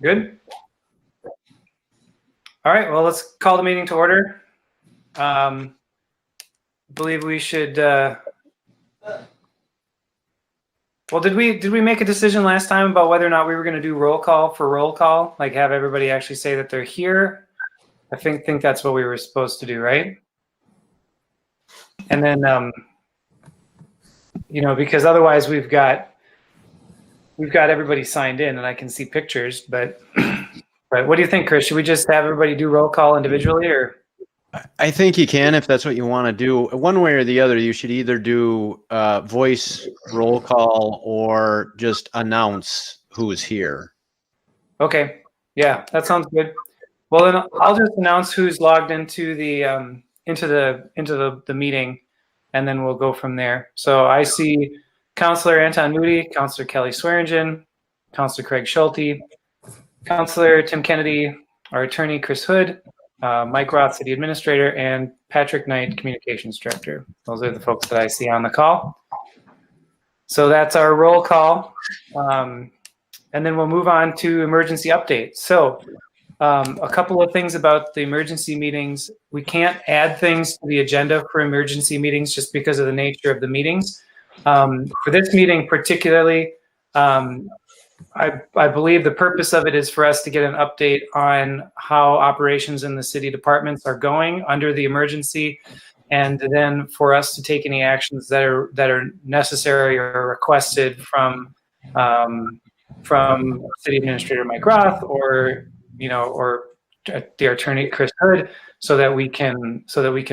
Good. All right, well, let's call the meeting to order. Believe we should, well, did we make a decision last time about whether or not we were going to do roll call for roll call? Like have everybody actually say that they're here? I think that's what we were supposed to do, right? And then, because otherwise we've got everybody signed in and I can see pictures, but what do you think, Chris? Should we just have everybody do roll call individually, or? I think you can if that's what you want to do. One way or the other, you should either do voice roll call or just announce who is here. Okay, yeah, that sounds good. Well, then I'll just announce who's logged into the meeting, and then we'll go from there. So I see Councillor Anton Moody, Councillor Kelly Swearingen, Councillor Craig Schulte, Councillor Tim Kennedy, our attorney Chris Hood, Mike Roth, City Administrator, and Patrick Knight, Communications Director. Those are the folks that I see on the call. So that's our roll call. And then we'll move on to emergency updates. So a couple of things about the emergency meetings. We can't add things to the agenda for emergency meetings just because of the nature of the meetings. For this meeting particularly, I believe the purpose of it is for us to get an update on how operations in the city departments are going under the emergency, and then for us to take any actions that are necessary or requested from City Administrator Mike Roth or the attorney Chris Hood, so that we can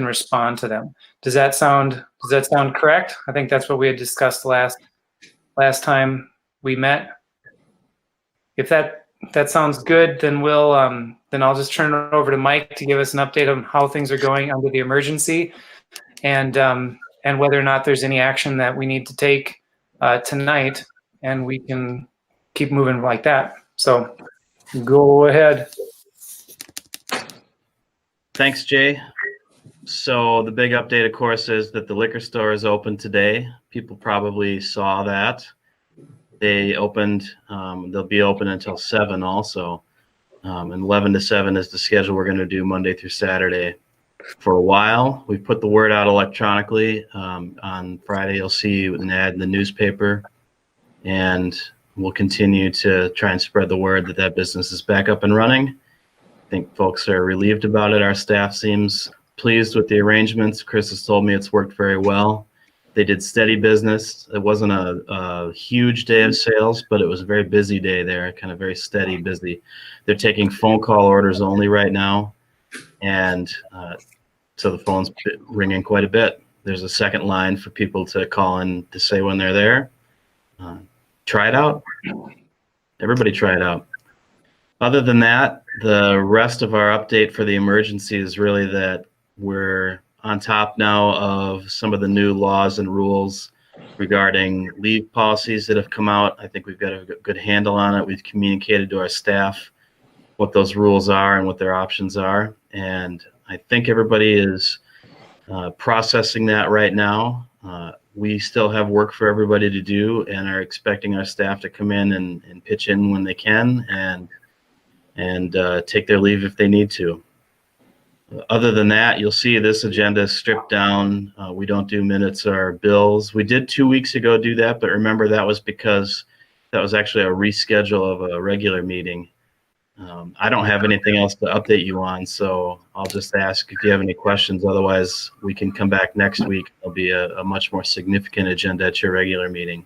respond to them. Does that sound correct? I think that's what we had discussed last time we met. If that sounds good, then then I'll just turn it over to Mike to give us an update on how things are going under the emergency, and whether or not there's any action that we need to take tonight, and we can keep moving like that. So go ahead. Thanks, Jay. So the big update, of course, is that the liquor store is open today. People probably saw that. They opened, they'll be open until 7 also. And 11 to 7 is the schedule we're going to do Monday through Saturday. For a while, we put the word out electronically. On Friday, you'll see an ad in the newspaper. And we'll continue to try and spread the word that business is back up and running. I think folks are relieved about it. Our staff seems pleased with the arrangements. Chris has told me it's worked very well. They did steady business. It wasn't a huge day of sales, but it was a very busy day there, kind of very steady, busy. They're taking phone call orders only right now. And so the phone's ringing quite a bit. There's a second line for people to call in to say when they're there. Try it out. Everybody try it out. Other than that, the rest of our update for the emergency is really that we're on top now of some of the new laws and rules regarding leave policies that have come out. I think we've got a good handle on it. We've communicated to our staff what those rules are and what their options are. And I think everybody is processing that right now. We still have work for everybody to do and are expecting our staff to come in and pitch in when they can and take their leave if they need to. Other than that, you'll see this agenda is stripped down. We don't do minutes or bills. We did 2 weeks ago do that, but remember that was because that was actually a reschedule of a regular meeting. I don't have anything else to update you on, so I'll just ask if you have any questions. Otherwise, we can come back next week. It'll be a much more significant agenda at your regular meeting.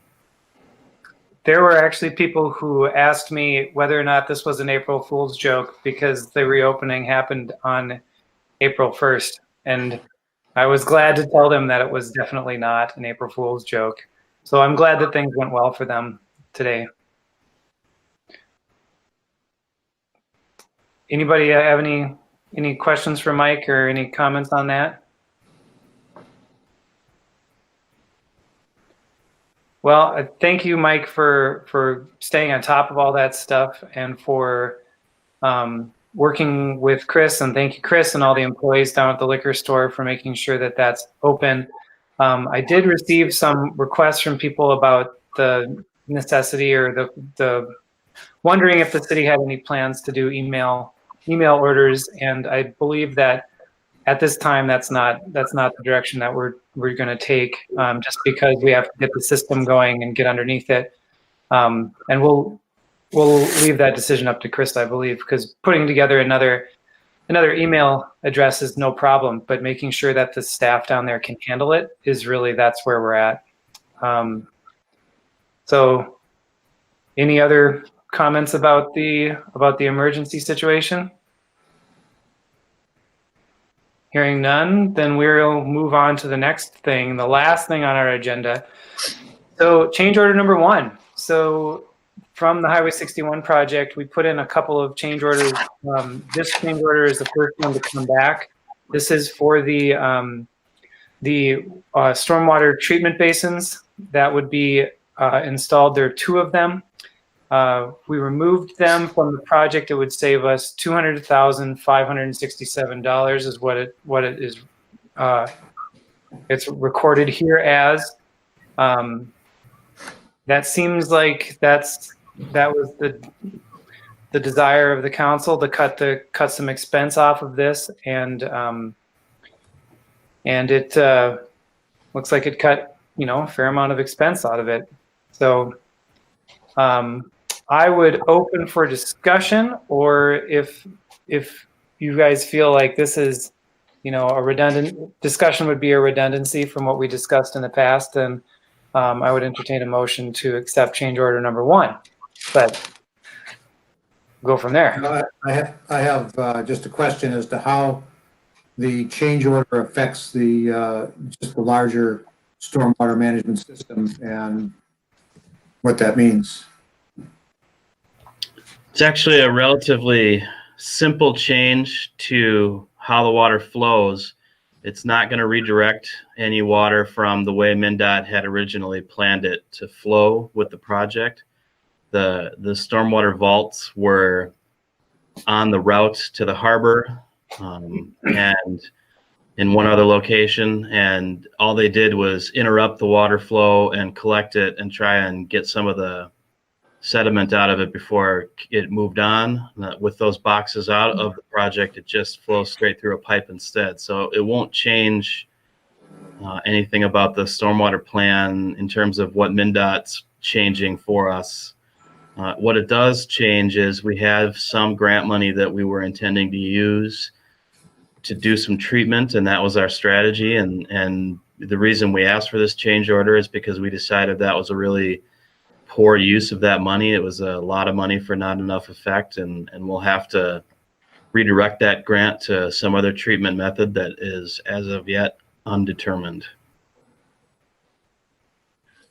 There were actually people who asked me whether or not this was an April Fool's joke because the reopening happened on April 1st. And I was glad to tell them that it was definitely not an April Fool's joke. So I'm glad that things went well for them today. Anybody have any questions for Mike or any comments on that? Well, thank you, Mike, for staying on top of all that stuff and for working with Chris. And thank you, Chris, and all the employees down at the liquor store for making sure that that's open. I did receive some requests from people about the necessity or the wondering if the city had any plans to do email orders, and I believe that at this time that's not the direction that we're going to take, just because we have to get the system going and get underneath it, and we'll leave that decision up to Chris, I believe, because putting together another email address is no problem, but making sure that the staff down there can handle it is really, that's where we're at. So any other comments about the emergency situation? Hearing none, then we'll move on to the next thing, the last thing on our agenda. So change order number 1. So from the Highway 61 project, we put in a couple of change orders. This change order is the first one to come back. This is for the stormwater treatment basins that would be installed. There are 2 of them. We removed them from the project. It would save us $200,567 is what it is. It's recorded here as. That seems like that was the desire of the council to cut some expense off of this, and it looks like it cut a fair amount of expense out of it. So I would open for discussion, or if you guys feel like this is a redundant discussion, would be a redundancy from what we discussed in the past, then I would entertain a motion to accept change order number 1, but go from there. I have just a question as to how the change order affects just the larger stormwater management system and what that means. It's actually a relatively simple change to how the water flows. It's not going to redirect any water from the way MnDOT had originally planned it to flow with the project. The stormwater vaults were on the route to the harbor and in one other location, and all they did was interrupt the water flow and collect it and try and get some of the sediment out of it before it moved on. With those boxes out of the project, it just flows straight through a pipe instead. So it won't change anything about the stormwater plan in terms of what MnDOT's changing for us. What it does change is we have some grant money that we were intending to use to do some treatment, and that was our strategy. And the reason we asked for this change order is because we decided that was a really poor use of that money. It was a lot of money for not enough effect, and we'll have to redirect that grant to some other treatment method that is, as of yet, undetermined.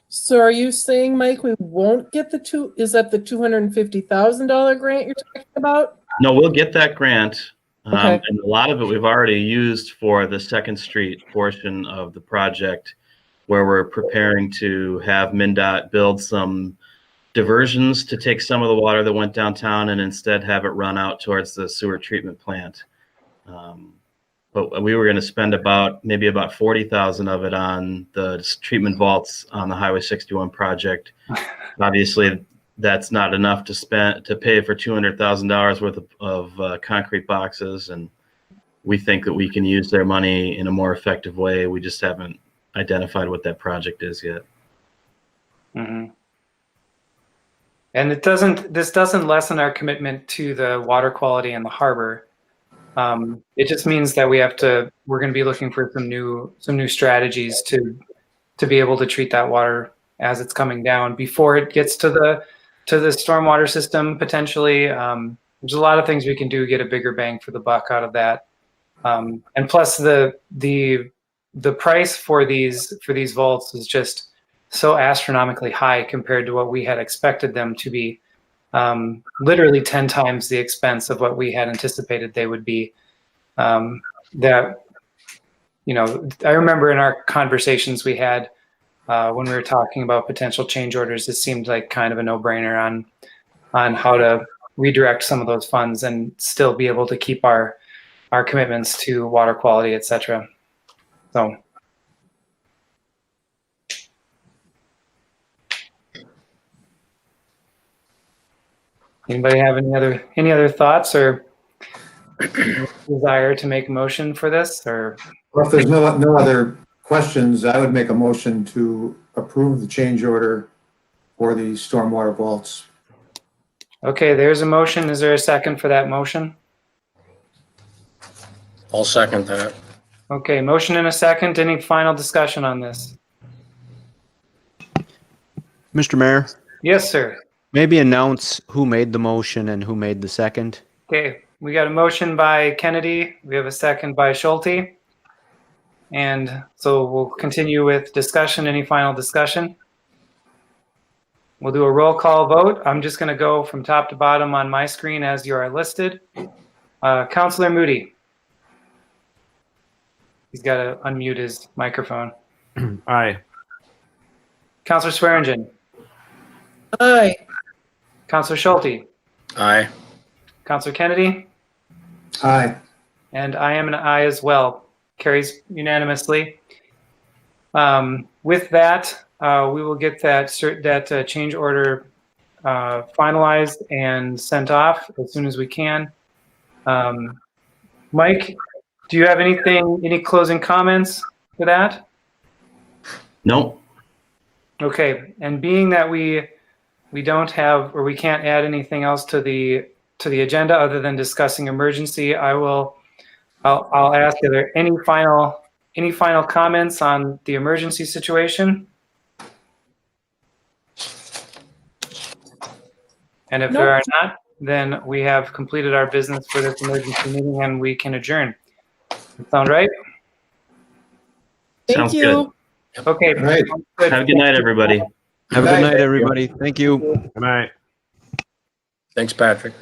So are you saying, Mike, we won't get is that the $250,000 grant you're talking about? No, we'll get that grant. Okay. And a lot of it we've already used for the 2nd Street portion of the project, where we're preparing to have MnDOT build some diversions to take some of the water that went downtown and instead have it run out towards the sewer treatment plant. But we were going to spend maybe about 40,000 of it on the treatment vaults on the Highway 61 project. Obviously, that's not enough to pay for $200,000 worth of concrete boxes, and we think that we can use their money in a more effective way. We just haven't identified what that project is yet. Mm-hmm. And this doesn't lessen our commitment to the water quality in the harbor. It just means that we're going to be looking for some new strategies to be able to treat that water as it's coming down before it gets to the stormwater system potentially. There's a lot of things we can do to get a bigger bang for the buck out of that. And plus the price for these vaults is just so astronomically high compared to what we had expected them to be. Literally 10 times the expense of what we had anticipated they would be. I remember in our conversations we had when we were talking about potential change orders, it seemed like kind of a no-brainer on how to redirect some of those funds and still be able to keep our commitments to water quality, et cetera. So. Anybody have any other thoughts or desire to make a motion for this, or? Well, if there's no other questions, I would make a motion to approve the change order for the stormwater vaults. Okay, there's a motion. Is there a second for that motion? I'll second that. Okay, motion and a second. Any final discussion on this? Mr. Mayor, Yes, sir. maybe announce who made the motion and who made the second. Okay, we got a motion by Kennedy. We have a second by Schulte. And so we'll continue with discussion. Any final discussion? We'll do a roll call vote. I'm just going to go from top to bottom on my screen as you are listed. Councilor Moody. He's got to unmute his microphone. Aye. Councilor Swearingen. Aye. Councilor Schulte. Aye. Councilor Kennedy. Aye. And I am an aye as well. Carries unanimously. With that, we will get that change order finalized and sent off as soon as we can. Mike, do you have any closing comments for that? Nope. Okay, and being that we don't have, or we can't add anything else to the agenda other than discussing emergency, I'll ask, are there any final comments on the emergency situation? And if there are not, then we have completed our business for this emergency meeting and we can adjourn. Sound right? Thank Sounds you. Okay. All right. Good. Have a good night, everybody. Have a good night, everybody. Thank you. Good night. Thanks, Patrick.